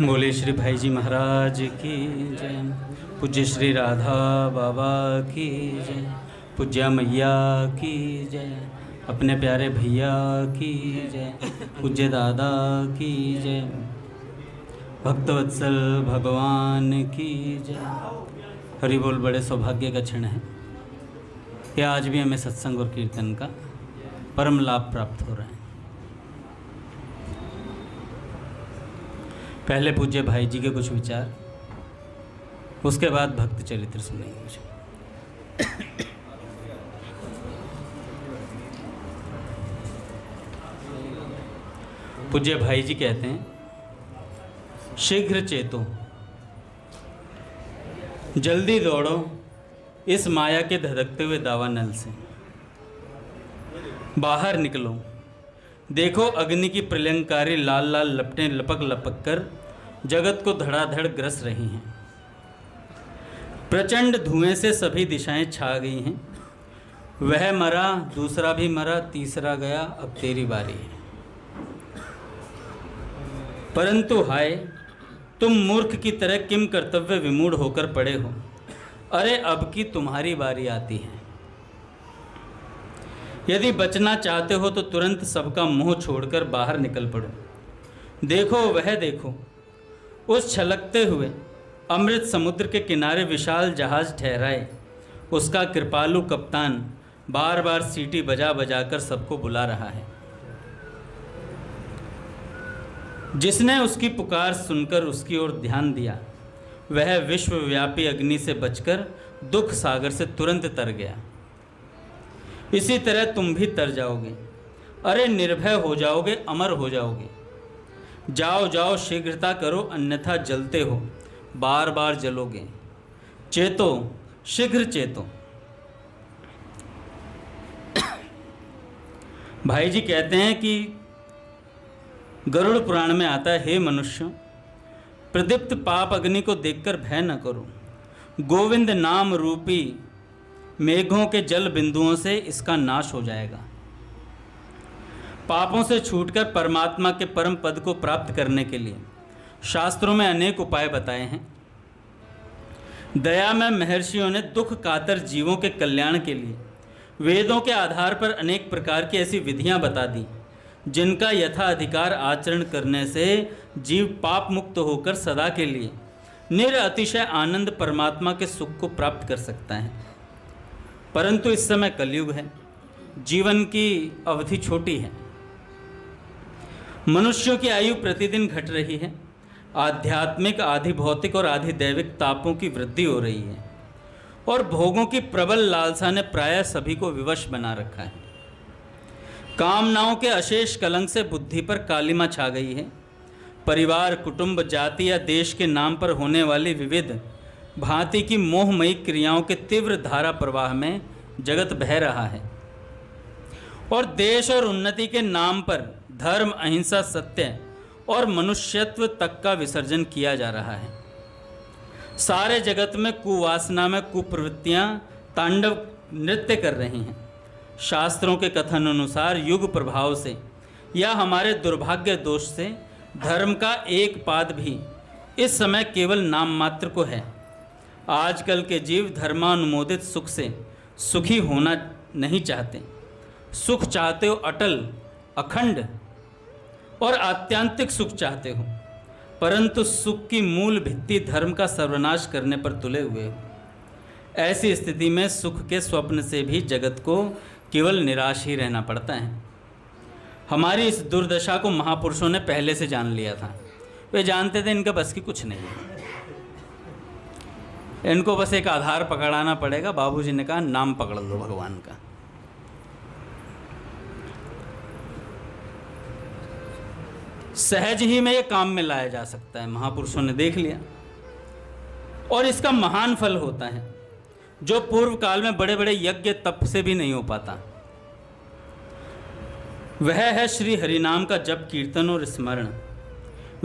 बोले श्री भाई जी महाराज की जय। पूज्य श्री राधा बाबा की जय। पूज्या मैया की जय। अपने प्यारे भैया की जय। पूज्य दादा की जय। भक्तवत्सल भगवान की जय। हरि बोल। बड़े सौभाग्य का क्षण है कि आज भी हमें सत्संग और कीर्तन का परम लाभ प्राप्त हो रहा है। पहले पूज्य भाई जी के कुछ विचार, उसके बाद भक्त चरित्र सुनेंगे मुझे। पूज्य भाई जी कहते हैं, शीघ्र चेतो, जल्दी दौड़ो इस माया के धधकते हुए दावानल से, बाहर निकलो। देखो अग्नि की प्रलयंकारी लाल लाल लपटें लपक लपक कर जगत को धड़ाधड़ ग्रस रही हैं। प्रचंड धुएं से सभी दिशाएं छा गई हैं। वह मरा, दूसरा भी मरा, तीसरा गया, अब तेरी बारी है। परंतु हाय, तुम मूर्ख की तरह किम कर्तव्य विमूढ़ होकर पड़े हो। अरे अब की तुम्हारी बारी आती है। यदि बचना चाहते हो तो तुरंत सबका मोह छोड़कर बाहर निकल पड़ो। देखो वह देखो, उस छलकते हुए अमृत समुद्र के किनारे विशाल जहाज ठहराए उसका कृपालु कप्तान बार बार सीटी बजा बजा कर सबको बुला रहा है। जिसने उसकी पुकार सुनकर उसकी ओर ध्यान दिया, वह विश्वव्यापी अग्नि से बचकर दुख सागर से तुरंत तर गया। इसी तरह तुम भी तर जाओगे। अरे निर्भय हो जाओगे, अमर हो जाओगे। जाओ जाओ, शीघ्रता करो, अन्यथा जलते हो, बार बार जलोगे। चेतो, शीघ्र चेतो। भाई जी कहते हैं कि गरुड़ पुराण में आता है, हे मनुष्य, प्रदीप्त पाप अग्नि को देखकर भय न करो। गोविंद नाम रूपी मेघों के जल बिंदुओं से इसका नाश हो जाएगा। पापों से छूटकर परमात्मा के परम पद को प्राप्त करने के लिए शास्त्रों में अनेक उपाय बताए हैं। दया में महर्षियों ने दुख कातर जीवों के कल्याण के लिए वेदों के आधार पर अनेक प्रकार की ऐसी विधियां बता दी, जिनका यथाधिकार आचरण करने से जीव पाप मुक्त होकर सदा के लिए निरअतिशय आनंद परमात्मा के सुख को प्राप्त कर सकता है। परंतु इस समय कलयुग है, जीवन की अवधि छोटी है, मनुष्यों की आयु प्रतिदिन घट रही है, आध्यात्मिक, आधि भौतिक और आधि दैविक तापों की वृद्धि हो रही है और भोगों की प्रबल लालसा ने प्रायः सभी को विवश बना रखा है। कामनाओं के अशेष कलंक से बुद्धि पर कालिमा छा गई है। परिवार, कुटुंब, जाति या देश के नाम पर होने वाली विविध भांति की मोहमयी क्रियाओं के तीव्र धारा प्रवाह में जगत बह रहा है और देश और उन्नति के नाम पर धर्म, अहिंसा, सत्य और मनुष्यत्व तक का विसर्जन किया जा रहा है। सारे जगत में कुवासना में कुप्रवृत्तियां तांडव नृत्य कर रही हैं। शास्त्रों के कथन अनुसार युग प्रभाव से या हमारे दुर्भाग्य दोष से धर्म का एक पाद भी इस समय केवल नाम मात्र को है। आजकल के जीव धर्मानुमोदित सुख से सुखी होना नहीं चाहते। सुख चाहते हो अटल, अखंड और आत्यांतिक सुख चाहते हो, परंतु सुख की मूल भित्ति धर्म का सर्वनाश करने पर तुले हुए हो। ऐसी स्थिति में सुख के स्वप्न से भी जगत को केवल निराश ही रहना पड़ता है। हमारी इस दुर्दशा को महापुरुषों ने पहले से जान लिया था। वे जानते थे इनका बस की कुछ नहीं है, इनको बस एक आधार पकड़ाना पड़ेगा। बाबूजी ने कहा, नाम पकड़ लो भगवान का। सहज ही में ये काम में लाया जा सकता है। महापुरुषों ने देख लिया और इसका महान फल होता है, जो पूर्व काल में बड़े बड़े यज्ञ तप से भी नहीं हो पाता। वह है श्री हरिनाम का जप, कीर्तन और स्मरण।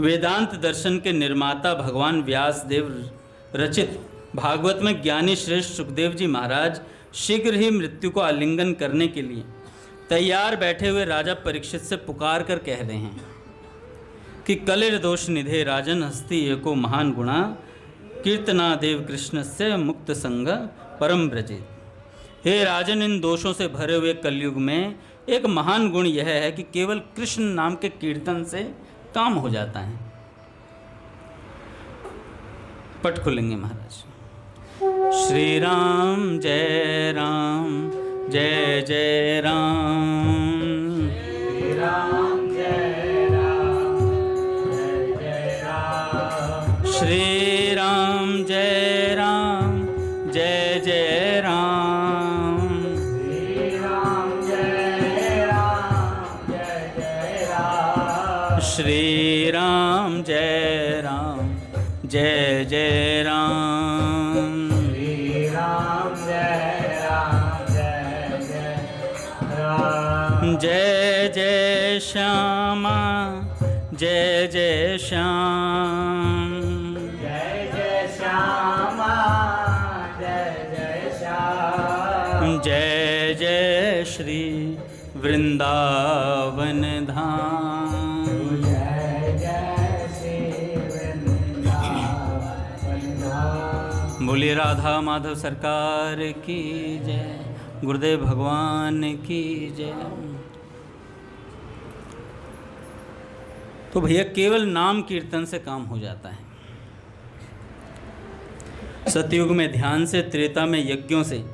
वेदांत दर्शन के निर्माता भगवान व्यास देव रचित भागवत में ज्ञानी श्रेष्ठ सुखदेव जी महाराज शीघ्र ही मृत्यु को आलिंगन करने के लिए तैयार बैठे हुए राजा परीक्षित से पुकार कर कह रहे हैं कि कलिर दोष निधे राजन हस्ती एको महान गुणा कीर्तना देव कृष्ण से मुक्त संग परम ब्रजित। हे राजन, इन दोषों से भरे हुए कलयुग में एक महान गुण यह है कि केवल कृष्ण नाम के कीर्तन से काम हो जाता है। पट खुलेंगे महाराज। श्री राम जय राम जय जय राम, श्री राम जय राम जय जय राम, श्री राम जय राम जय जय राम, श्री राम जय राम जय जय राम, श्री राम जय राम जय जय राम, श्री राम जय राम जय जय राम, जय जय श्यामा जय जय श्याम, जय जय श्यामा जय जय श्याम, जय जय श्री वृंदावन धाम, जय जय श्री वृंदावन धाम। बोलिए राधा माधव सरकार की जय, गुरुदेव भगवान की जय। तो भैया केवल नाम कीर्तन से काम हो जाता है। सतयुग में ध्यान से, त्रेता में यज्ञों से,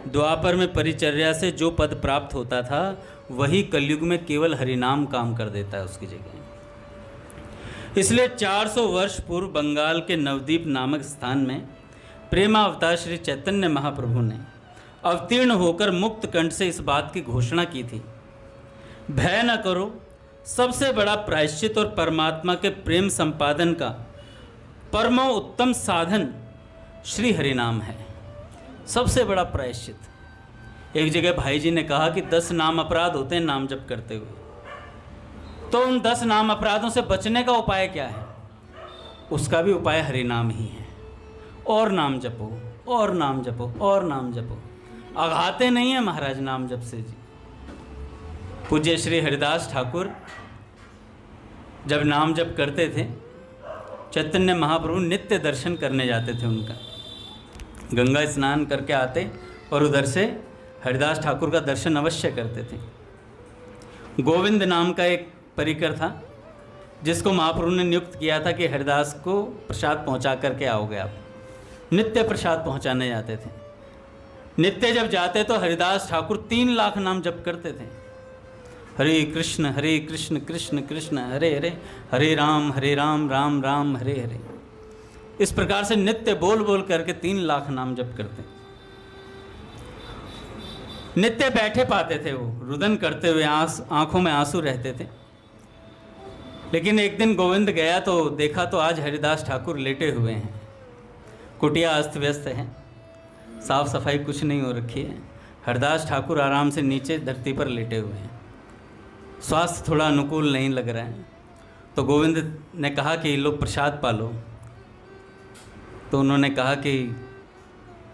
द्वापर में परिचर्या से जो पद प्राप्त होता था वही कलयुग में केवल हरिनाम काम कर देता है उसकी जगह। इसलिए 400 वर्ष पूर्व बंगाल के नवद्वीप नामक स्थान में प्रेमावतार श्री चैतन्य महाप्रभु ने अवतीर्ण होकर मुक्त कंठ से इस बात की घोषणा की थी, भय न करो, सबसे बड़ा प्रायश्चित और परमात्मा के प्रेम संपादन का परमो उत्तम साधन श्री हरिनाम है। सबसे बड़ा प्रायश्चित। एक जगह भाई जी ने कहा कि 10 नाम अपराध होते हैं नाम जप करते हुए, तो उन 10 नाम अपराधों से बचने का उपाय क्या है? उसका भी उपाय हरिनाम ही है। और नाम जपो, और नाम जपो, और नाम जपो। अघाते नहीं है महाराज नाम जप से जी। पूज्य श्री हरिदास ठाकुर जब नाम जप करते थे, चैतन्य महाप्रभु नित्य दर्शन करने जाते थे उनका। गंगा स्नान करके आते और उधर से हरिदास ठाकुर का दर्शन अवश्य करते थे। गोविंद नाम का एक परिकर था जिसको महाप्रभु ने नियुक्त किया था कि हरिदास को प्रसाद पहुंचा करके आओगे आप। नित्य प्रसाद पहुंचाने जाते थे। नित्य जब जाते तो हरिदास ठाकुर 3 लाख नाम जप करते थे। हरे कृष्ण कृष्ण कृष्ण हरे हरे, हरे राम राम राम हरे हरे। इस प्रकार से नित्य बोल बोल करके 3 लाख नाम जप करते। नित्य बैठे पाते थे वो, रुदन करते हुए, आंखों में आंसू रहते थे। लेकिन एक दिन गोविंद गया तो देखा तो आज हरिदास ठाकुर लेटे हुए हैं। कुटिया अस्त व्यस्त है, साफ सफाई कुछ नहीं हो रखी है। हरिदास ठाकुर आराम से नीचे धरती पर लेटे हुए हैं। स्वास्थ्य थोड़ा अनुकूल नहीं लग रहा है। तो गोविंद ने कहा कि लो प्रसाद पालो। तो उन्होंने कहा कि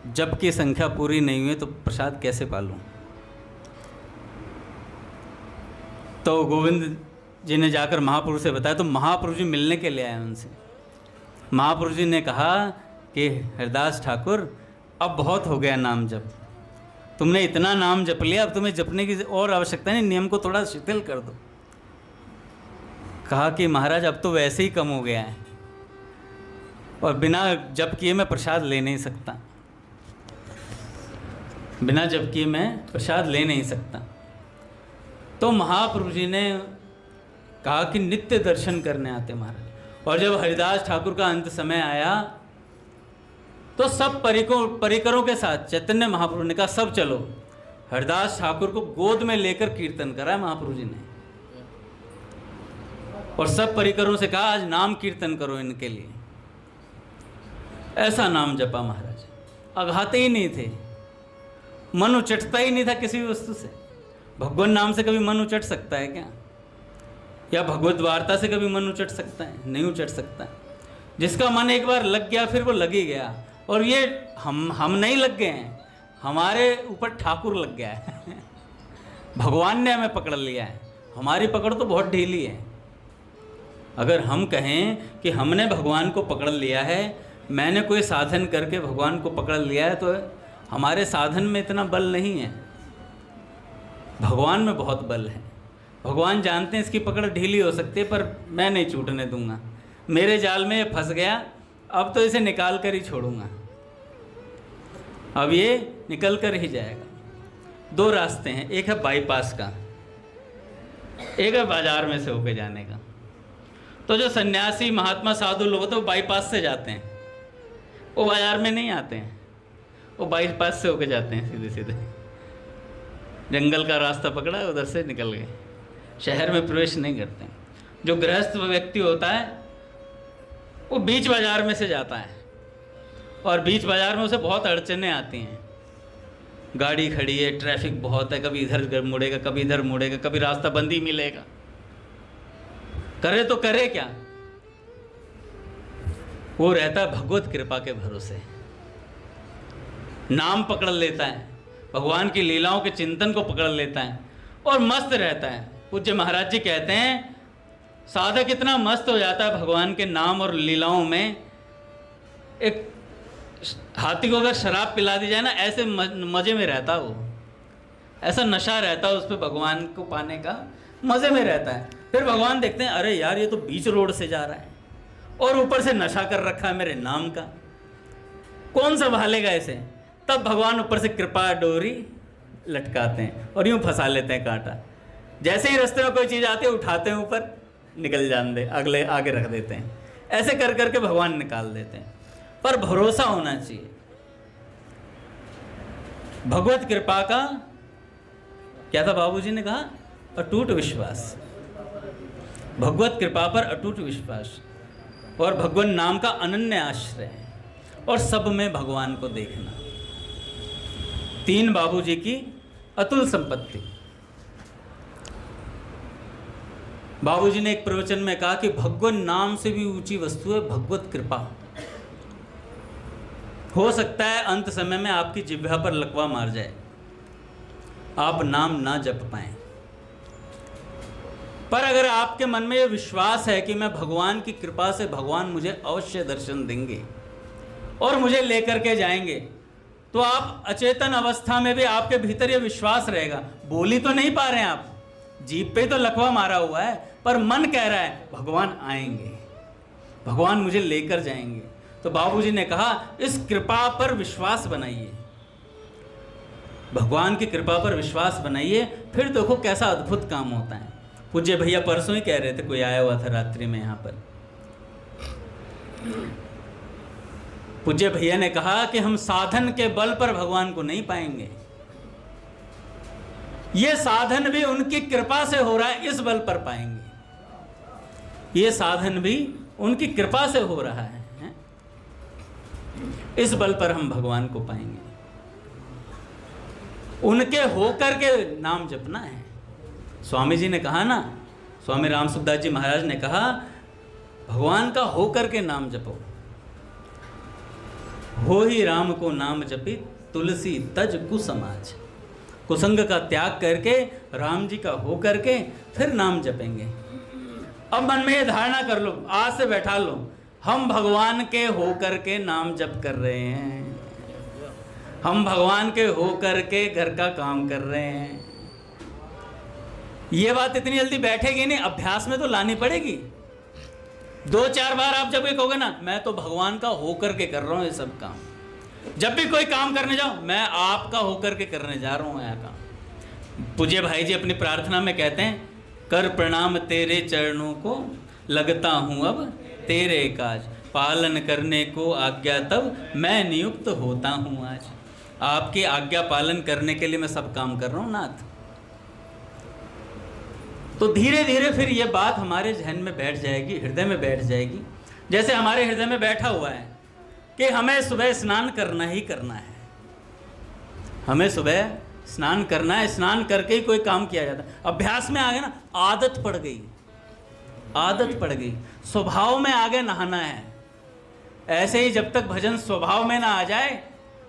जब की संख्या पूरी नहीं हुई तो प्रसाद कैसे पालूं। तो गोविंद जी ने जाकर महापुरुष से बताया तो महापुरुष जी मिलने के लिए आए उनसे। महापुरुष जी ने कहा कि हरिदास ठाकुर अब बहुत हो गया नाम जप, तुमने इतना नाम जप लिया, अब तुम्हें जपने की और आवश्यकता नहीं, नियम को थोड़ा शिथिल कर दो। कहा कि महाराज अब तो वैसे ही कम हो गया है और बिना जप किए मैं प्रसाद ले नहीं सकता, बिना जप किए मैं प्रसाद ले नहीं सकता। तो महाप्रभु जी ने कहा कि नित्य दर्शन करने आते महाराज। और जब हरिदास ठाकुर का अंत समय आया तो सब परिकरों के साथ चैतन्य महाप्रभु ने कहा सब चलो। हरिदास ठाकुर को गोद में लेकर कीर्तन करा महाप्रभु जी ने और सब परिकरों से कहा आज नाम कीर्तन करो इनके लिए। ऐसा नाम जपा महाराज। अघाते ही नहीं थे, मन उचटता ही नहीं था किसी भी वस्तु से। भगवान नाम से कभी मन उचट सकता है क्या? या भगवत वार्ता से कभी मन उचट सकता है? नहीं उचट सकता। जिसका मन एक बार लग गया फिर वो लग ही गया। और ये हम नहीं लग गए हैं, हमारे ऊपर ठाकुर लग गया है। भगवान ने हमें पकड़ लिया है, हमारी पकड़ तो बहुत ढीली है। अगर हम कहें कि हमने भगवान को पकड़ लिया है, मैंने कोई साधन करके भगवान को पकड़ लिया है, तो हमारे साधन में इतना बल नहीं है, भगवान में बहुत बल है। भगवान जानते हैं इसकी पकड़ ढीली हो सकती है, पर मैं नहीं छूटने दूंगा। मेरे जाल में ये फंस गया, अब तो इसे निकाल कर ही छोड़ूंगा, अब ये निकल कर ही जाएगा। दो रास्ते हैं, एक है बाईपास का, एक है बाजार में से होके जाने का। तो जो सन्यासी महात्मा साधु लोग होते हैं वो बाईपास से जाते हैं, वो बाजार में नहीं आते हैं, वो बाईपास से होके जाते हैं, सीधे सीधे जंगल का रास्ता पकड़ा, उधर से निकल गए, शहर में प्रवेश नहीं करते हैं। जो गृहस्थ व्यक्ति होता है वो बीच बाजार में से जाता है, और बीच बाजार में उसे बहुत अड़चनें आती हैं। गाड़ी खड़ी है, ट्रैफिक बहुत है, कभी इधर मुड़ेगा, कभी इधर मुड़ेगा, कभी रास्ता बंद ही मिलेगा, करे तो करे क्या। वो रहता है भगवत कृपा के भरोसे, नाम पकड़ लेता है, भगवान की लीलाओं के चिंतन को पकड़ लेता है और मस्त रहता है। पूज्य महाराज जी कहते हैं, साधक इतना मस्त हो जाता है भगवान के नाम और लीलाओं में, एक हाथी को अगर शराब पिला दी जाए ना, ऐसे मज़े में रहता वो, ऐसा नशा रहता है उस पर, भगवान को पाने का मज़े में रहता है। फिर भगवान देखते हैं, अरे यार ये तो बीच रोड से जा रहा है और ऊपर से नशा कर रखा है मेरे नाम का, कौन संभालेगा इसे। तब भगवान ऊपर से कृपा डोरी लटकाते हैं और यूँ फंसा लेते हैं कांटा। जैसे ही रास्ते में कोई चीज़ आती है उठाते हैं ऊपर, निकल जाने दे, अगले आगे रख देते हैं। ऐसे कर करके भगवान निकाल देते हैं। पर भरोसा होना चाहिए। भगवत कृपा का क्या था बाबूजी ने कहा, अटूट विश्वास, भगवत कृपा पर अटूट विश्वास और भगवान नाम का अनन्य आश्रय है, और सब में भगवान को देखना। तीन बाबूजी की अतुल संपत्ति। बाबूजी ने एक प्रवचन में कहा कि भगवान नाम से भी ऊंची वस्तु है भगवत कृपा। हो सकता है अंत समय में आपकी जिह्वा पर लकवा मार जाए, आप नाम ना जप पाएं, पर अगर आपके मन में यह विश्वास है कि मैं भगवान की कृपा से भगवान मुझे अवश्य दर्शन देंगे और मुझे लेकर के जाएंगे, तो आप अचेतन अवस्था में भी आपके भीतर यह विश्वास रहेगा। बोली तो नहीं पा रहे हैं आप, जीभ पे तो लकवा मारा हुआ है, पर मन कह रहा है भगवान आएंगे, भगवान मुझे लेकर जाएंगे। तो बाबूजी ने कहा, इस कृपा पर विश्वास बनाइए, भगवान की कृपा पर विश्वास बनाइए, फिर देखो कैसा अद्भुत काम होता है। पूज्य भैया परसों ही कह रहे थे, कोई आया हुआ था रात्रि में यहाँ पर, पूज्य भैया ने कहा कि हम साधन के बल पर भगवान को नहीं पाएंगे, ये साधन भी उनकी कृपा से हो रहा है, इस बल पर पाएंगे। ये साधन भी उनकी कृपा से हो रहा है, इस बल पर हम भगवान को पाएंगे। उनके होकर के नाम जपना है। स्वामी जी ने कहा ना, स्वामी राम सुखदास जी महाराज ने कहा, भगवान का होकर के नाम जपो। हो ही राम को नाम जपी, तुलसी तज कुसमाज। कुसंग का त्याग करके राम जी का हो करके फिर नाम जपेंगे। अब मन में ये धारणा कर लो, आज से बैठा लो, हम भगवान के हो करके नाम जप कर रहे हैं, हम भगवान के हो करके घर का काम कर रहे हैं। ये बात इतनी जल्दी बैठेगी नहीं, अभ्यास में तो लानी पड़ेगी। 2-4 बार आप जब ये कहोगे ना, मैं तो भगवान का हो करके कर रहा हूँ ये सब काम, जब भी कोई काम करने जाओ मैं आपका होकर के करने जा रहा हूँ यह काम। पूज्य भाई जी अपनी प्रार्थना में कहते हैं, कर प्रणाम तेरे चरणों को, लगता हूँ अब तेरे काज, पालन करने को आज्ञा तब मैं नियुक्त होता हूँ आज। आपकी आज्ञा पालन करने के लिए मैं सब काम कर रहा हूँ नाथ। तो धीरे धीरे फिर ये बात हमारे जहन में बैठ जाएगी, हृदय में बैठ जाएगी। जैसे हमारे हृदय में बैठा हुआ है कि हमें सुबह स्नान करना ही करना है, हमें सुबह स्नान करना है, स्नान करके ही कोई काम किया जाता है। अभ्यास में आ गया ना, आदत पड़ गई, आदत पड़ गई, स्वभाव में आगे नहाना है। ऐसे ही जब तक भजन स्वभाव में ना आ जाए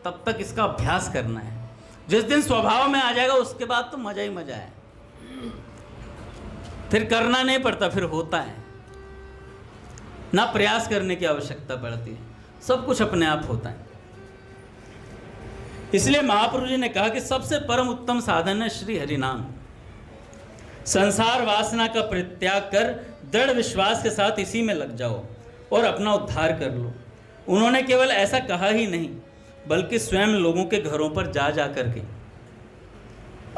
तब तक इसका अभ्यास करना है। जिस दिन स्वभाव में आ जाएगा उसके बाद तो मजा ही मजा है, फिर करना नहीं पड़ता, फिर होता है। ना प्रयास करने की आवश्यकता पड़ती है, सब कुछ अपने आप होता है। इसलिए महाप्रभु जी ने कहा कि सबसे परम उत्तम साधन है श्री हरि नाम। संसार वासना का परित्याग कर दृढ़ विश्वास के साथ इसी में लग जाओ और अपना उद्धार कर लो। उन्होंने केवल ऐसा कहा ही नहीं, बल्कि स्वयं लोगों के घरों पर जा जा करके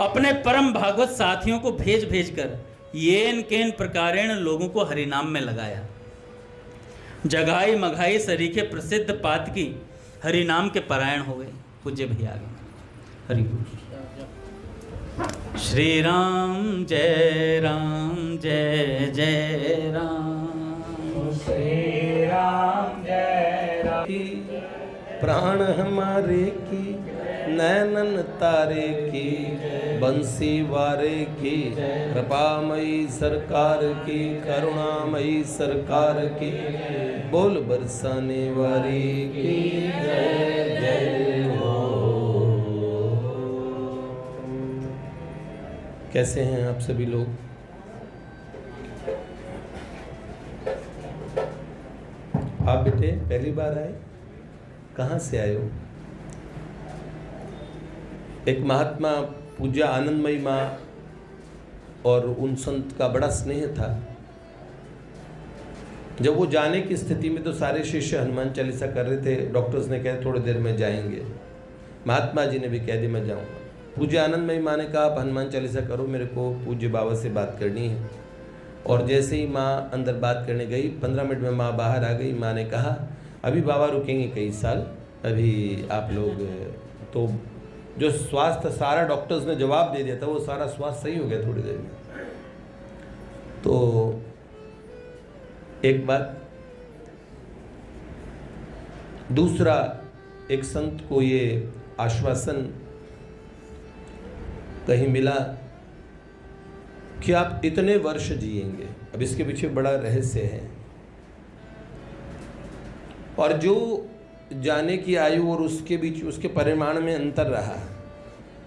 अपने परम भागवत साथियों को भेज भेज कर येन केन प्रकारेण लोगों को हरिनाम में लगाया। जगाई मघाई सरीखे प्रसिद्ध पातकी हरिनाम के परायण हो गए। पूज्य भैया आगे हरि बोल। श्री राम जय जय राम, श्री राम जय राम। प्राण हमारे की नैनन तारे की बंसी वारे की कृपामयी सरकार की करुणामयी सरकार की बोल बरसाने वाली की जय जय हो। कैसे हैं आप सभी लोग? आप बेटे पहली बार आए? कहाँ से आए हो? एक महात्मा पूज्य आनंदमयी माँ और उन संत का बड़ा स्नेह था। जब वो जाने की स्थिति में तो सारे शिष्य हनुमान चालीसा कर रहे थे। डॉक्टर्स ने कहा थोड़ी देर में जाएंगे। महात्मा जी ने भी कह दिया मैं जाऊँगा। पूज्य आनंदमयी माँ ने कहा आप हनुमान चालीसा करो, मेरे को पूज्य बाबा से बात करनी है। और जैसे ही माँ अंदर बात करने गई 15 मिनट में माँ बाहर आ गई। माँ ने कहा अभी बाबा रुकेंगे कई साल, अभी आप लोग तो जो स्वास्थ्य सारा डॉक्टर्स ने जवाब दे दिया था वो सारा स्वास्थ्य सही हो गया थोड़ी देर में। तो एक बात, दूसरा एक संत को ये आश्वासन कहीं मिला कि आप इतने वर्ष जिएंगे। अब इसके पीछे बड़ा रहस्य है। और जो जाने की आयु और उसके बीच उसके परिमाण में अंतर रहा।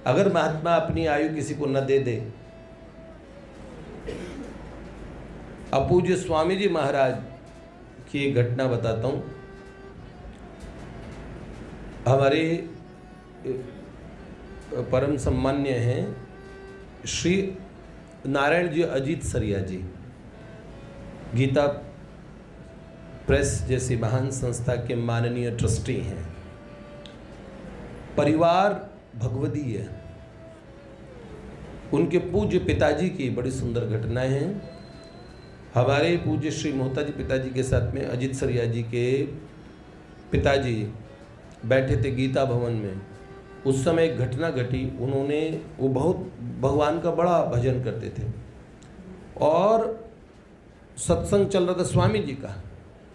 अगर महात्मा अपनी आयु किसी को न दे दे। अब पूज्य स्वामी जी महाराज की एक घटना बताता हूँ। हमारे परम सम्मान्य हैं श्री नारायण जी अजीत सरिया जी, गीता प्रेस जैसी महान संस्था के माननीय ट्रस्टी हैं। परिवार भगवदीय। उनके पूज्य पिताजी की बड़ी सुंदर घटनाएं हैं। हमारे पूज्य श्री मोहता जी पिताजी के साथ में अजीत सरिया जी के पिताजी बैठे थे गीता भवन में। उस समय एक घटना घटी। वो बहुत भगवान का बड़ा भजन करते थे और सत्संग चल रहा था स्वामी जी का।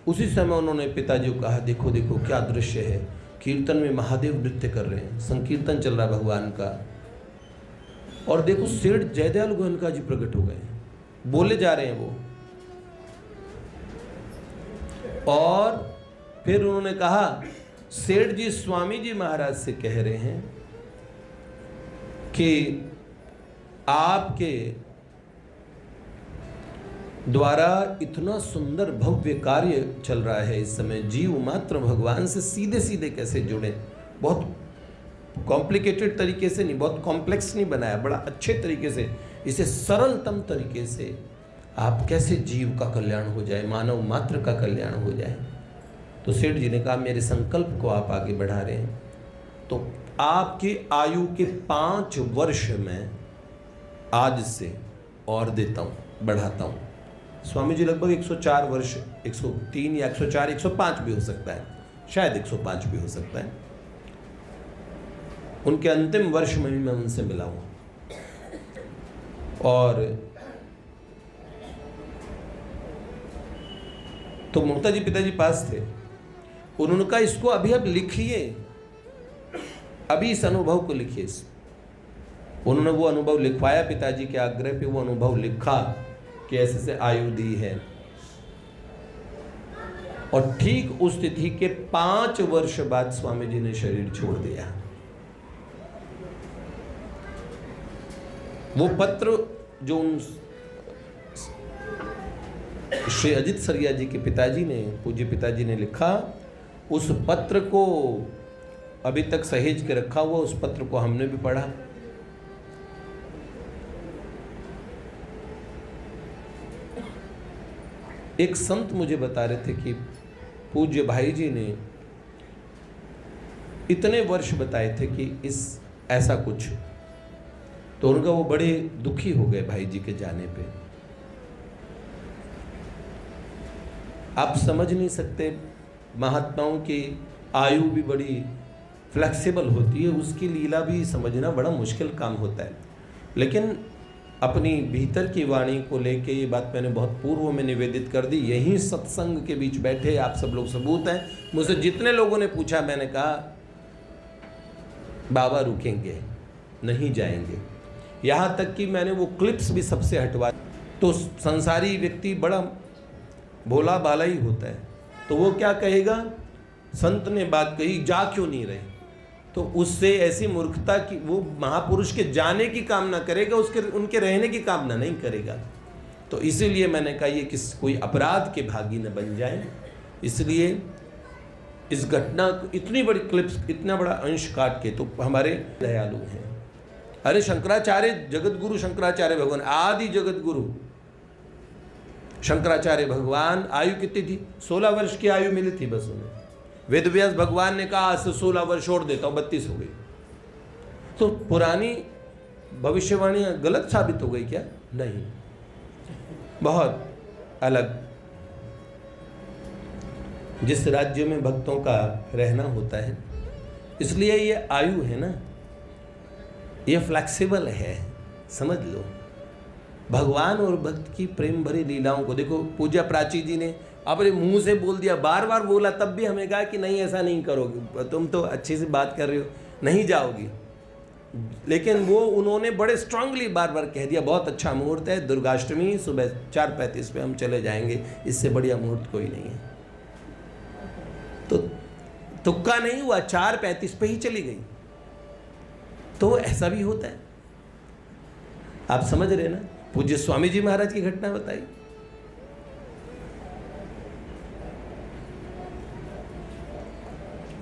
उसी समय उन्होंने पिताजी को कहा देखो देखो क्या दृश्य है, कीर्तन में महादेव नृत्य कर रहे हैं, संकीर्तन चल रहा है भगवान का। और देखो सेठ जयदयाल गोयनका जी प्रकट हो गए, बोले जा रहे हैं वो। और फिर उन्होंने कहा सेठ जी स्वामी जी महाराज से कह रहे हैं कि आपके द्वारा इतना सुंदर भव्य कार्य चल रहा है इस समय, जीव मात्र भगवान से सीधे सीधे कैसे जुड़े। बहुत कॉम्प्लिकेटेड तरीके से नहीं, बहुत कॉम्प्लेक्स नहीं बनाया, बड़ा अच्छे तरीके से, इसे सरलतम तरीके से आप कैसे जीव का कल्याण हो जाए, मानव मात्र का कल्याण हो जाए। तो सेठ जी ने कहा मेरे संकल्प को आप आगे बढ़ा रहे हैं तो आपकी आयु के 5 वर्ष में आज से और देता हूँ, बढ़ाता हूँ। स्वामी जी लगभग 104 वर्ष, 103 या 104, 105 भी हो सकता है, शायद 105 भी हो सकता है। उनके अंतिम वर्ष में भी मैं उनसे मिला हूँ। और तो मुक्ता जी पिताजी पास थे। उन्होंने कहा इसको अभी आप लिखिए, अभी इस अनुभव को लिखिए। उन्होंने वो अनुभव लिखवाया, पिताजी के आग्रह पे वो अनुभव लिखा कि ऐसे से आयु दी है। और ठीक उस तिथि के 5 वर्ष बाद स्वामी जी ने शरीर छोड़ दिया। वो पत्र जो श्री अजित सरिया जी के पिताजी ने, पूज्य पिताजी ने लिखा, उस पत्र को अभी तक सहेज के रखा हुआ, उस पत्र को हमने भी पढ़ा। एक संत मुझे बता रहे थे कि पूज्य भाई जी ने इतने वर्ष बताए थे कि इस ऐसा कुछ, तो उनका वो बड़े दुखी हो गए भाई जी के जाने पे। आप समझ नहीं सकते, महात्माओं की आयु भी बड़ी फ्लेक्सिबल होती है, उसकी लीला भी समझना बड़ा मुश्किल काम होता है। लेकिन अपनी भीतर की वाणी को लेके, ये बात मैंने बहुत पूर्व में निवेदित कर दी, यहीं सत्संग के बीच बैठे आप सब लोग सबूत हैं। मुझसे जितने लोगों ने पूछा, मैंने कहा बाबा रुकेंगे, नहीं जाएंगे। यहाँ तक कि मैंने वो क्लिप्स भी सबसे हटवा। तो संसारी व्यक्ति बड़ा भोला भाला ही होता है, तो वो क्या कहेगा, संत ने बात कही, जा क्यों नहीं रहे? तो उससे ऐसी मूर्खता कि वो महापुरुष के जाने की कामना करेगा, उसके उनके रहने की कामना नहीं करेगा। तो इसीलिए मैंने कहा ये किस कोई अपराध के भागी न बन जाए, इसलिए इस घटना इतनी बड़ी क्लिप्स, इतना बड़ा अंश काट के, तो हमारे दयालु हैं। अरे शंकराचार्य, जगत गुरु शंकराचार्य भगवान, आदि जगत गुरु शंकराचार्य भगवान, आयु कितनी थी? 16 वर्ष की आयु मिली थी बस उन्हें। वेदव्यास भगवान ने कहा आज से 16 वर्ष और देता हूं, 32 हो गई। तो पुरानी भविष्यवाणियां गलत साबित हो गई क्या? नहीं, बहुत अलग। जिस राज्य में भक्तों का रहना होता है, इसलिए ये आयु है ना, ये फ्लेक्सिबल है, समझ लो। भगवान और भक्त की प्रेम भरी लीलाओं को देखो। पूज्य प्राची जी ने अपने मुंह से बोल दिया, बार बार बोला, तब भी हमें कहा कि नहीं ऐसा नहीं करोगे, तुम तो अच्छी से बात कर रहे हो, नहीं जाओगी। लेकिन वो उन्होंने बड़े स्ट्रांगली बार बार कह दिया, बहुत अच्छा मुहूर्त है, दुर्गाष्टमी सुबह 4:35 पे हम चले जाएंगे, इससे बढ़िया मुहूर्त कोई नहीं है। तो तुक्का नहीं हुआ, 4:35 पे ही चली गई। तो ऐसा भी होता है, आप समझ रहे ना। पूज्य स्वामी जी महाराज की घटना बताई।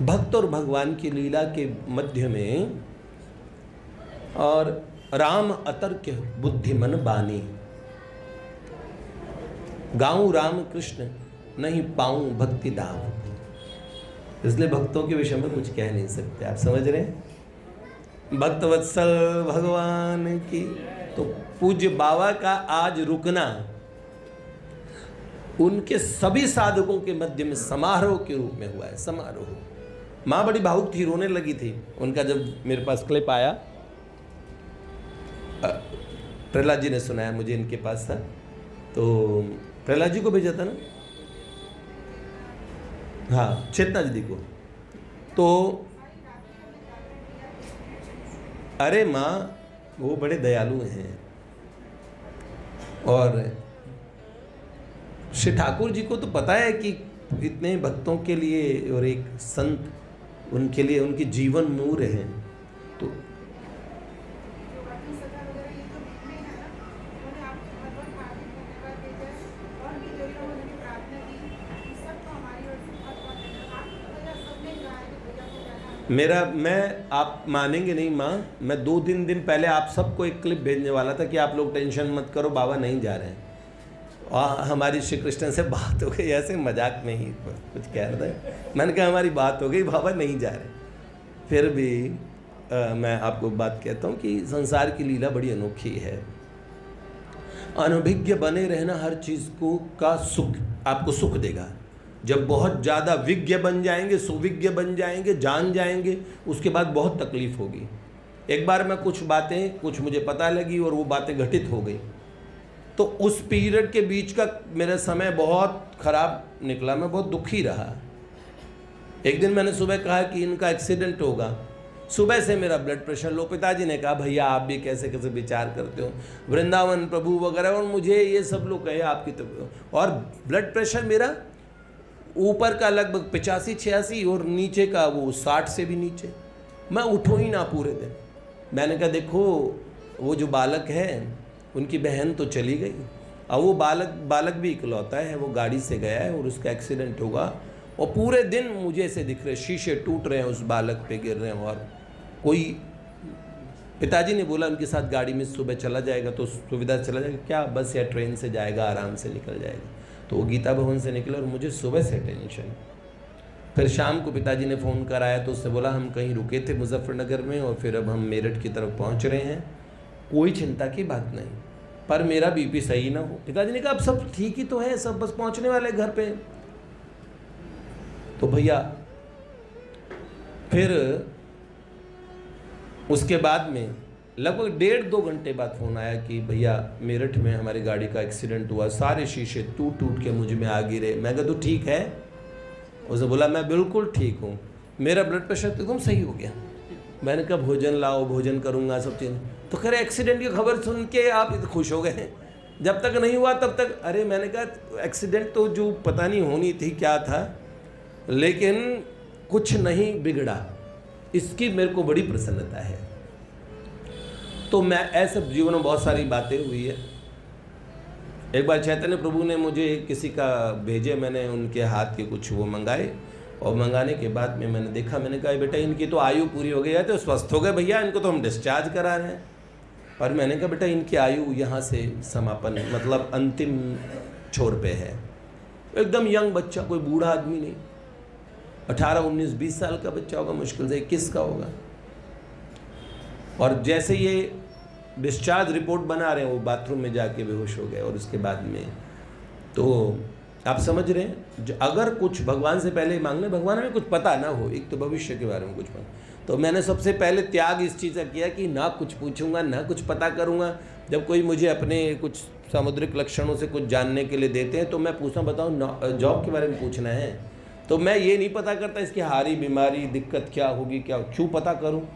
भक्त और भगवान की लीला के मध्य में, और राम अतर्क्य बुद्धिमन बानी, गाऊं राम कृष्ण नहीं पाऊं भक्ति दाव। इसलिए भक्तों के विषय में कुछ कह नहीं सकते, आप समझ रहे हैं। भक्त वत्सल भगवान की। तो पूज्य बाबा का आज रुकना उनके सभी साधकों के मध्य में समारोह के रूप में हुआ है, समारोह। माँ बड़ी भावुक थी, रोने लगी थी उनका जब मेरे पास क्लिप आया। प्रहलाद जी ने सुनाया मुझे, इनके पास था, तो प्रहलाद जी को भेजा था ना, हाँ, चेतना दीदी को। तो अरे माँ, वो बड़े दयालु हैं, और श्री ठाकुर जी को तो पता है कि इतने भक्तों के लिए, और एक संत उनके लिए उनकी जीवन मूल्य है। तो आप मानेंगे नहीं माँ, मैं 2-3 दिन पहले आप सबको एक क्लिप भेजने वाला था कि आप लोग टेंशन मत करो, बाबा नहीं जा रहे हैं। और हमारी श्री कृष्ण से बात हो गई, ऐसे मजाक में ही कुछ कह रहा था, मैंने कहा हमारी बात हो गई, बाबा नहीं जा रहे। फिर भी मैं आपको बात कहता हूँ कि संसार की लीला बड़ी अनोखी है। अनभिज्ञ बने रहना हर चीज़ को का सुख, आपको सुख देगा। जब बहुत ज़्यादा विज्ञ बन जाएंगे, सुविज्ञ बन जाएंगे, जान जाएंगे, उसके बाद बहुत तकलीफ होगी। एक बार मैं कुछ मुझे पता लगी और वो बातें घटित हो गई, तो उस पीरियड के बीच का मेरा समय बहुत खराब निकला, मैं बहुत दुखी रहा। एक दिन मैंने सुबह कहा कि इनका एक्सीडेंट होगा, सुबह से मेरा ब्लड प्रेशर लो। पिताजी ने कहा भैया आप भी कैसे कैसे विचार करते हो, वृंदावन प्रभु वगैरह, और मुझे ये सब लोग कहे आपकी तो, और ब्लड प्रेशर मेरा ऊपर का लगभग 85-86 और नीचे का वो 60 से भी नीचे। मैं उठो ही ना पूरे दिन। मैंने कहा देखो वो जो बालक है उनकी बहन तो चली गई, अब वो बालक भी इकलौता है, वो गाड़ी से गया है और उसका एक्सीडेंट होगा और पूरे दिन मुझे ऐसे दिख रहे शीशे टूट रहे हैं, उस बालक पे गिर रहे हैं। और कोई पिताजी ने बोला उनके साथ गाड़ी में सुबह चला जाएगा तो सुविधा से चला जाएगा, क्या बस या ट्रेन से जाएगा, आराम से निकल जाएगा। तो वो गीता भवन से निकला और मुझे सुबह से टेंशन। फिर शाम को पिताजी ने फ़ोन कराया तो उससे बोला हम कहीं रुके थे मुजफ्फरनगर में और फिर अब हम मेरठ की तरफ पहुंच रहे हैं, कोई चिंता की बात नहीं, पर मेरा बीपी सही ना हो। पिताजी ने कहा अब सब ठीक ही तो है, सब बस पहुंचने वाले घर पे। तो भैया फिर उसके बाद में लगभग 1.5-2 घंटे बाद फ़ोन आया कि भैया मेरठ में हमारी गाड़ी का एक्सीडेंट हुआ, सारे शीशे टूट के मुझ में आ गिरे। मैं कहा तू ठीक है? उसने बोला मैं बिल्कुल ठीक हूँ, मेरा ब्लड प्रेशर तो एकदम सही हो गया। मैंने कहा भोजन लाओ, भोजन करूँगा, सब चीज़। तो खैर एक्सीडेंट की खबर सुन के आप खुश हो गए, जब तक नहीं हुआ तब तक। अरे मैंने कहा एक्सीडेंट तो जो पता नहीं होनी थी क्या था, लेकिन कुछ नहीं बिगड़ा, इसकी मेरे को बड़ी प्रसन्नता है। तो मैं ऐसे जीवन में बहुत सारी बातें हुई है। एक बार चैतन्य प्रभु ने मुझे किसी का भेजे, मैंने उनके हाथ के कुछ वो मंगाए और मंगाने के बाद में मैंने देखा, मैंने कहा बेटा इनकी तो आयु पूरी हो गई है, तो स्वस्थ हो गए भैया, इनको तो हम डिस्चार्ज करा रहे हैं। पर मैंने कहा बेटा इनकी आयु यहाँ से समापन मतलब अंतिम छोर पे है। एकदम यंग बच्चा, कोई बूढ़ा आदमी नहीं, 18, 19, 20 साल का बच्चा होगा, मुश्किल से 21 का होगा। और जैसे ये डिस्चार्ज रिपोर्ट बना रहे हैं वो बाथरूम में जाके बेहोश हो गए। और उसके बाद में तो आप समझ रहे हैं, अगर कुछ भगवान से पहले मांगना, भगवान हमें कुछ पता ना हो, एक तो भविष्य के बारे में कुछ पता, तो मैंने सबसे पहले त्याग इस चीज़ का किया कि ना कुछ पूछूंगा, ना कुछ पता करूंगा। जब कोई मुझे अपने कुछ सामुद्रिक लक्षणों से कुछ जानने के लिए देते हैं तो मैं पूछता बताऊँ जॉब के बारे में पूछना है, तो मैं ये नहीं पता करता इसकी हारी बीमारी दिक्कत क्या होगी, क्या क्यों पता करूँ।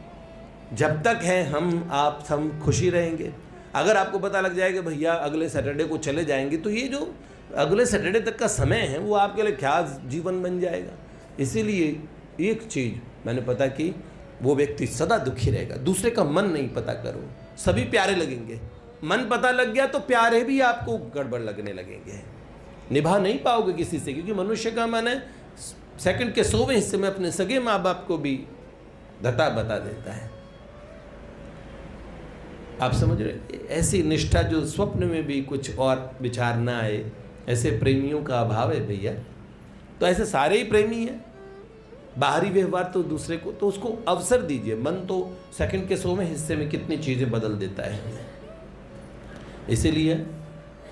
जब तक है हम खुशी रहेंगे। अगर आपको पता लग जाएगा भैया अगले सैटरडे को चले जाएंगे, तो ये जो अगले सैटरडे तक का समय है वो आपके लिए क्या जीवन बन जाएगा। इसीलिए एक चीज़ मैंने पता कि वो व्यक्ति सदा दुखी रहेगा। दूसरे का मन नहीं पता करो, सभी प्यारे लगेंगे। मन पता लग गया तो प्यारे भी आपको गड़बड़ लगने लगेंगे, निभा नहीं पाओगे किसी से, क्योंकि मनुष्य का मन है सेकंड के 100वें हिस्से में अपने सगे माँ बाप को भी धता बता देता है। आप समझ रहे, ऐसी निष्ठा जो स्वप्न में भी कुछ और विचार ना आए, ऐसे प्रेमियों का अभाव है भैया। तो ऐसे सारे ही प्रेमी हैं, बाहरी व्यवहार तो दूसरे को, तो उसको अवसर दीजिए। मन तो सेकंड के 100वें हिस्से में कितनी चीज़ें बदल देता है। इसीलिए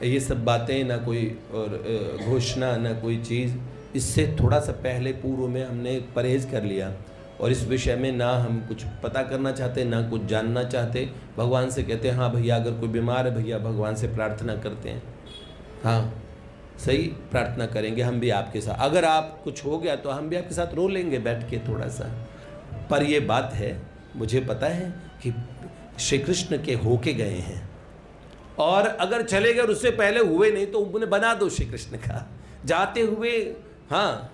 ये सब बातें, ना कोई और घोषणा, ना कोई चीज़, इससे थोड़ा सा पहले पूर्व में हमने परहेज कर लिया और इस विषय में ना हम कुछ पता करना चाहते, ना कुछ जानना चाहते। भगवान से कहते हैं हाँ भैया अगर कोई बीमार है भैया भगवान से प्रार्थना करते हैं, हाँ सही प्रार्थना करेंगे हम भी आपके साथ। अगर आप कुछ हो गया तो हम भी आपके साथ रो लेंगे बैठ के थोड़ा सा। पर ये बात है, मुझे पता है कि श्री कृष्ण के होके गए हैं, और अगर चले गए और उससे पहले हुए नहीं तो उन्हें बना दो श्री कृष्ण का जाते हुए। हाँ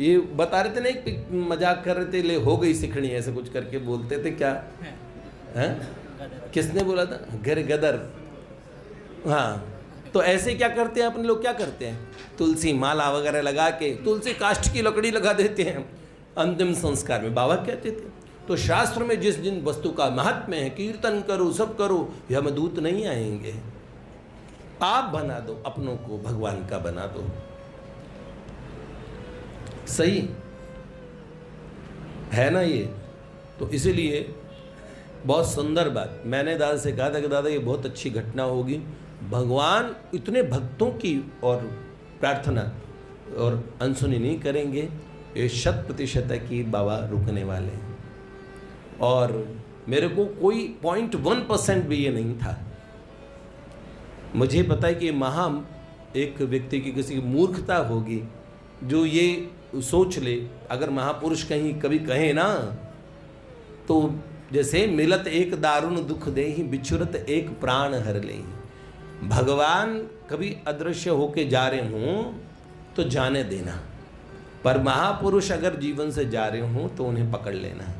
ये बता रहे थे ना, एक मजाक कर रहे थे, ले हो गई सिखणी, ऐसे कुछ करके बोलते थे क्या है, किसने बोला था, घर गदर। हाँ तो ऐसे क्या करते हैं अपने लोग, क्या करते हैं, तुलसी माला वगैरह लगा के तुलसी काष्ठ की लकड़ी लगा देते हैं अंतिम संस्कार में, बाबा कहते थे। तो शास्त्र में जिस जिन वस्तु का महात्म्य है, कीर्तन करो सब करो, यमदूत नहीं आएंगे। आप बना दो अपनों को, भगवान का बना दो। सही है ना ये। तो इसीलिए बहुत सुंदर बात मैंने दादा से कहा था कि दादा ये बहुत अच्छी घटना होगी, भगवान इतने भक्तों की और प्रार्थना और अनसुनी नहीं करेंगे, ये 100% है कि बाबा रुकने वाले हैं। और मेरे को कोई 0.1% भी ये नहीं था। मुझे पता है कि महा एक व्यक्ति की किसी की मूर्खता होगी जो ये सोच ले, अगर महापुरुष कहीं कभी कहे ना, तो जैसे मिलत एक दारुण दुख दे ही बिछुरत एक प्राण हर ले। भगवान कभी अदृश्य होके जा रहे हों तो जाने देना, पर महापुरुष अगर जीवन से जा रहे हों तो उन्हें पकड़ लेना।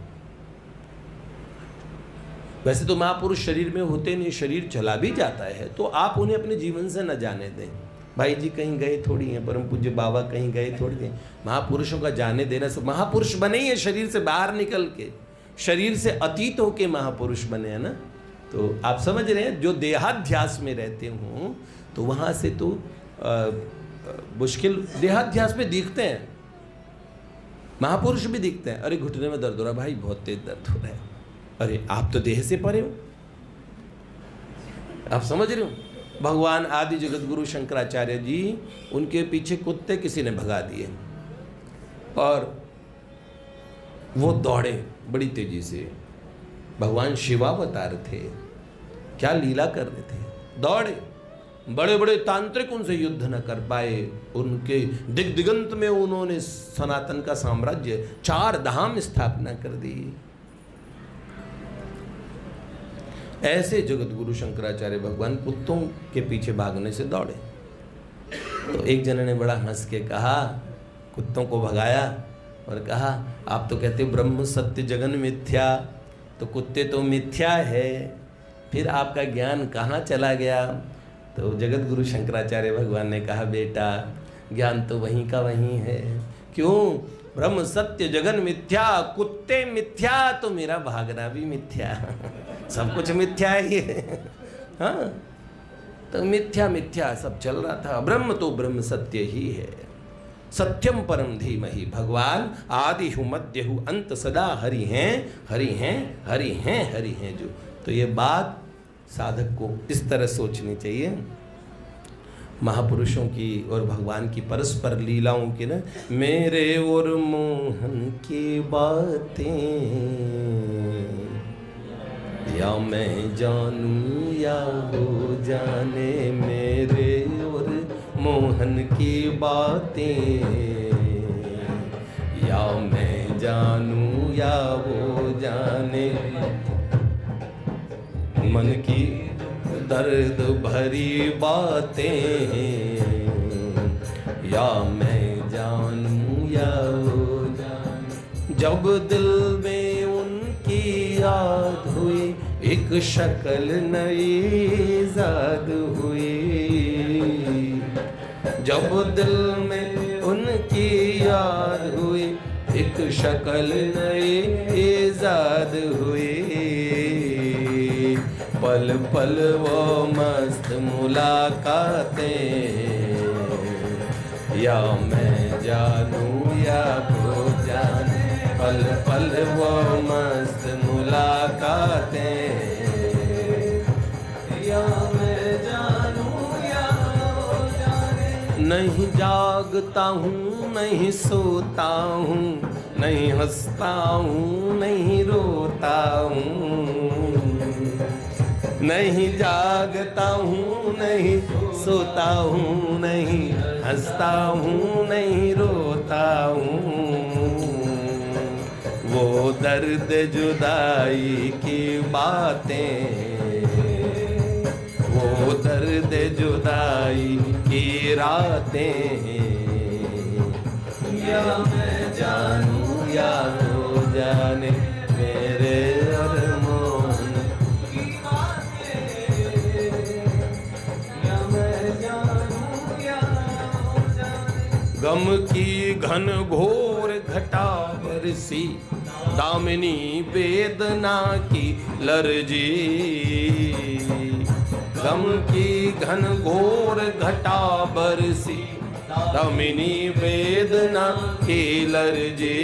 वैसे तो महापुरुष शरीर में होते नहीं, शरीर चला भी जाता है तो आप उन्हें अपने जीवन से न जाने दें। भाई जी कहीं गए थोड़ी हैं, परम पूज्य बाबा कहीं गए थोड़ी हैं। महापुरुषों का जाने देना सब, महापुरुष बने ही है शरीर से बाहर निकल के, शरीर से अतीत होके महापुरुष बने हैं ना। तो आप समझ रहे हैं, जो देहाध्यास में रहते हों तो वहाँ से तो मुश्किल, देहाध्यास में दिखते हैं, महापुरुष भी दिखते हैं। अरे घुटने में दर्द हो रहा भाई, बहुत तेज दर्द हो रहा है। अरे आप तो देह से परे हो, आप समझ रहे हो। भगवान आदि जगत गुरु शंकराचार्य जी, उनके पीछे कुत्ते किसी ने भगा दिए और वो दौड़े बड़ी तेजी से। भगवान शिवावतार थे, क्या लीला कर रहे थे, दौड़े। बड़े बड़े तांत्रिक उनसे युद्ध न कर पाए, उनके दिग्दिगंत में उन्होंने सनातन का साम्राज्य, 4 धाम स्थापना कर दी। ऐसे जगत गुरु शंकराचार्य भगवान कुत्तों के पीछे भागने से दौड़े। तो एक जने ने बड़ा हंस के कहा, कुत्तों को भगाया और कहा, आप तो कहते ब्रह्म सत्य जगन मिथ्या, तो कुत्ते तो मिथ्या है, फिर आपका ज्ञान कहाँ चला गया। तो जगत गुरु शंकराचार्य भगवान ने कहा, बेटा ज्ञान तो वहीं का वहीं है। क्यों? ब्रह्म सत्य जगन मिथ्या, कुत्ते मिथ्या तो मेरा भागना भी मिथ्या, सब कुछ मिथ्या ही है। हाँ, तो मिथ्या मिथ्या सब चल रहा था, ब्रह्म तो ब्रह्म सत्य ही है। सत्यम परम धीमहि, भगवान आदि हूँ मध्य हूँ अंत सदा हरि हैं, हरि हैं, हरि हैं, हरि हैं जो। तो ये बात साधक को इस तरह सोचनी चाहिए। महापुरुषों की और भगवान की परस्पर लीलाओं की ना, मेरे और मोहन की बातें या मैं जानूं या वो जाने, मेरे और मोहन की बातें या मैं जानूं या वो जाने, मन की दर्द भरी बातें या मैं जानूं या वो जाने। जब दिल में उनकी याद हुई, एक शक्ल नई ज़ाद हुई। जब दिल में उनकी याद हुई, एक शक्ल नई ईजाद हुई। पल पल वो मस्त मुलाकातें, या मैं जानूं या वो जाने, पल पल वो मस्त मुलाकातें, या मैं जानूं या वो जाने। नहीं जागता हूँ नहीं सोता हूँ, नहीं हंसता हूँ नहीं रोता हूँ, नहीं जागता हूँ नहीं सोता हूँ, नहीं हंसता हूँ नहीं रोता हूँ। वो दर्द जुदाई की बातें, वो दर्द जुदाई की रातें, या मैं जानूं या वो जाने, मेरे और मोहन की बातें, या मैं जानूं या वो जाने। गम की घन घोर घटा बरसी, दामिनी वेदना की लरजी। गम की घन घोर घटा बरसी, दामिनी वेदना की लरजी।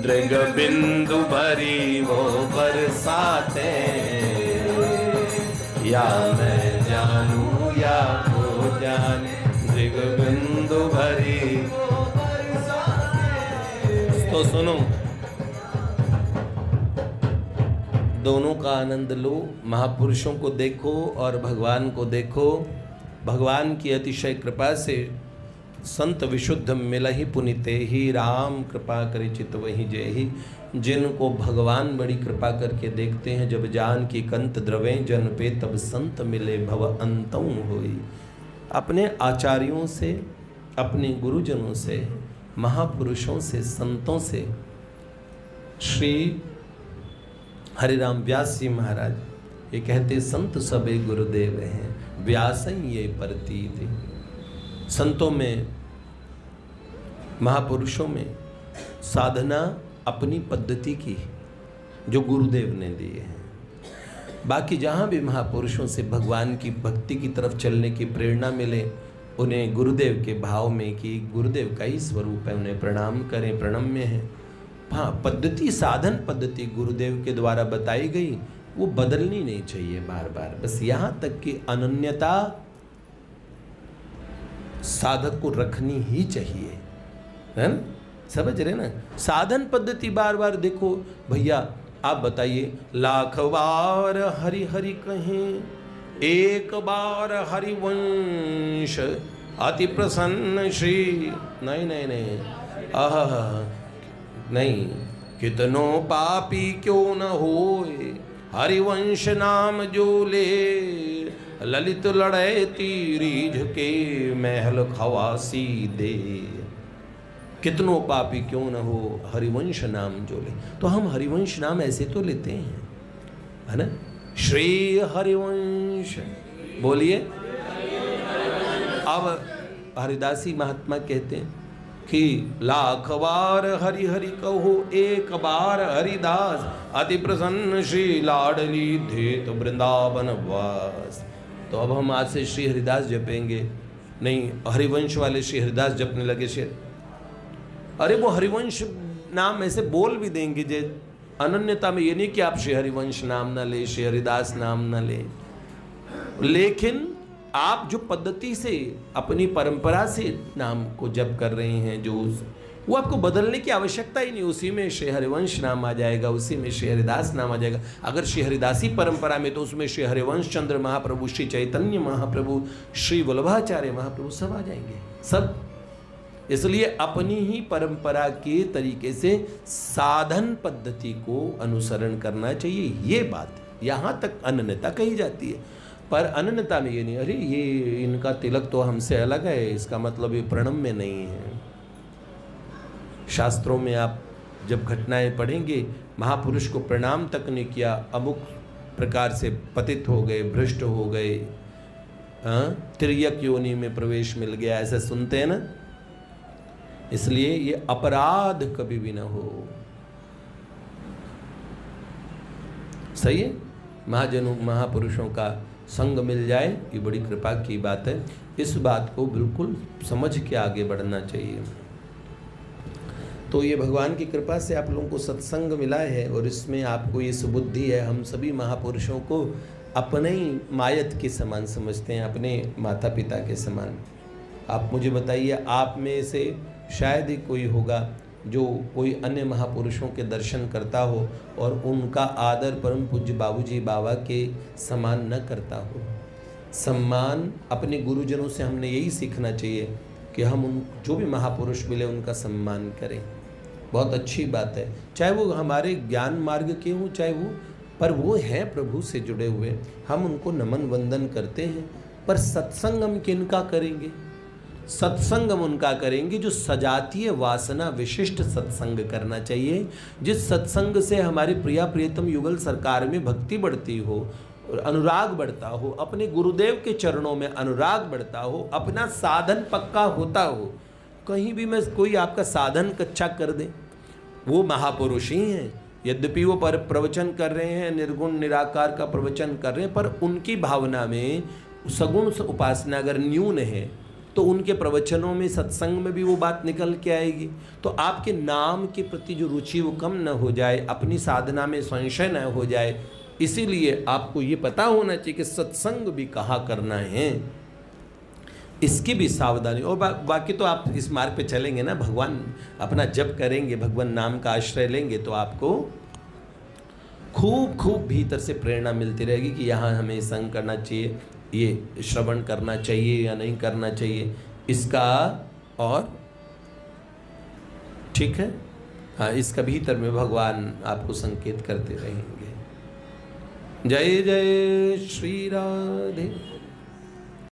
दृग बिंदु भरी वो बरसाते, या मैं जानूं या वो जाने, दृग बिंदु भरी वो बरसाते। तो सुनो, दोनों का आनंद लो, महापुरुषों को देखो और भगवान को देखो। भगवान की अतिशय कृपा से संत विशुद्ध मिलहि पुनिते ही, राम कृपा करे चित वही जय ही। जिनको भगवान बड़ी कृपा करके देखते हैं, जब जान की कंत द्रवें जन पे, तब संत मिले भव अंतों होई। अपने आचार्यों से, अपने गुरुजनों से, महापुरुषों से, संतों से श्री हरे राम व्यास जी महाराज ये कहते, संत सबे गुरुदेव हैं, व्यासन ये प्रतीति। संतों में, महापुरुषों में साधना अपनी पद्धति की जो गुरुदेव ने दिए हैं। बाकी जहाँ भी महापुरुषों से भगवान की भक्ति की तरफ चलने की प्रेरणा मिले, उन्हें गुरुदेव के भाव में कि गुरुदेव का ही स्वरूप है, उन्हें प्रणाम करें, प्रणम्य है। हाँ, पद्धति, साधन पद्धति गुरुदेव के द्वारा बताई गई, वो बदलनी नहीं चाहिए बार बार। बस यहाँ तक कि अनन्यता साधक को रखनी ही चाहिए, है ना? समझ रहे ना? साधन पद्धति बार बार देखो भैया, आप बताइए, लाख बार हरि हरि कहें, एक बार हरिवंश अति प्रसन्न श्री। नहीं नहीं नहीं, आहा नहीं, कितनो पापी क्यों न होए, हरिवंश नाम जो ले, ललित लड़े तीरीझ के महल खवासी दे। कितनों पापी क्यों न हो, हरिवंश नाम जो ले। तो हम हरिवंश नाम ऐसे तो लेते हैं, है ना? श्री हरिवंश बोलिए। अब हरिदासी महात्मा कहते हैं कि लाख बार हरि हरि कहो, एक बार हरिदास अति प्रसन्न श्री लाडली धेत वृंदावन वास। तो अब हम आज से श्री हरिदास जपेंगे नहीं, हरिवंश वाले श्री हरिदास जपने लगे। श्री, अरे वो हरिवंश नाम ऐसे बोल भी देंगे जे अनन्यता में, ये नहीं कि आप श्री हरिवंश नाम ना ले, श्री हरिदास नाम ना ले, लेकिन आप जो पद्धति से अपनी परंपरा से नाम को जप कर रहे हैं, जो वो आपको बदलने की आवश्यकता ही नहीं। उसी में श्री हरिवंश नाम आ जाएगा, उसी में श्री हरिदास नाम आ जाएगा। अगर श्री हरिदासी परंपरा में, तो उसमें श्री हरिवंश चंद्र महाप्रभु, श्री चैतन्य महाप्रभु, श्री वल्लभाचार्य महाप्रभु सब आ जाएंगे, सब। इसलिए अपनी ही परंपरा के तरीके से साधन पद्धति को अनुसरण करना चाहिए। ये बात यहाँ तक अनन्यता कही जाती है, पर अनन्यता में ये नहीं, अरे ये इनका तिलक तो हमसे अलग है, इसका मतलब ये प्रणम्य नहीं है। शास्त्रों में आप जब घटनाएं पढ़ेंगे, महापुरुष को प्रणाम तक नहीं किया, अमुक प्रकार से पतित हो गए, भ्रष्ट हो गए, तिर्यक योनि में प्रवेश मिल गया, ऐसा सुनते हैं ना। इसलिए ये अपराध कभी भी ना हो। सही है? महाजनों, महापुरुषों का संग मिल जाए, ये बड़ी कृपा की बात है। इस बात को बिल्कुल समझ के आगे बढ़ना चाहिए। तो ये भगवान की कृपा से आप लोगों को सत्संग मिला है, और इसमें आपको ये सुबुद्धि है। हम सभी महापुरुषों को अपने ही मायत के समान समझते हैं, अपने माता पिता के समान। आप मुझे बताइए, आप में से शायद ही कोई होगा जो कोई अन्य महापुरुषों के दर्शन करता हो और उनका आदर परम पूज्य बाबूजी बाबा के समान न करता हो। सम्मान अपने गुरुजनों से हमने यही सीखना चाहिए कि हम उन जो भी महापुरुष मिले उनका सम्मान करें। बहुत अच्छी बात है, चाहे वो हमारे ज्ञान मार्ग के हों, चाहे वो, पर वो हैं प्रभु से जुड़े हुए, हम उनको नमन वंदन करते हैं। पर सत्संग हम किनका करेंगे? सत्संग हम उनका करेंगे जो सजातीय वासना विशिष्ट सत्संग करना चाहिए, जिस सत्संग से हमारी प्रिया प्रियतम युगल सरकार में भक्ति बढ़ती हो, अनुराग बढ़ता हो, अपने गुरुदेव के चरणों में अनुराग बढ़ता हो, अपना साधन पक्का होता हो। कहीं भी मैं कोई आपका साधन कच्चा कर दे, वो महापुरुष ही हैं। यद्यपि वो पर प्रवचन कर रहे हैं, निर्गुण निराकार का प्रवचन कर रहे हैं, पर उनकी भावना में सगुण उपासना अगर न्यून है तो उनके प्रवचनों में, सत्संग में भी वो बात निकल के आएगी। तो आपके नाम के प्रति जो रुचि वो कम न हो जाए, अपनी साधना में संशय न हो जाए, इसीलिए आपको ये पता होना चाहिए कि सत्संग भी कहाँ करना है, इसकी भी सावधानी। और बाकी तो आप इस मार्ग पे चलेंगे ना, भगवान अपना जप करेंगे, भगवान नाम का आश्रय लेंगे, तो आपको खूब खूब भीतर से प्रेरणा मिलती रहेगी कि यहाँ हमें संग करना चाहिए, ये श्रवण करना चाहिए या नहीं करना चाहिए इसका। और ठीक है, हाँ, इसका भीतर में भगवान आपको संकेत करते रहेंगे। जय जय श्री राधे।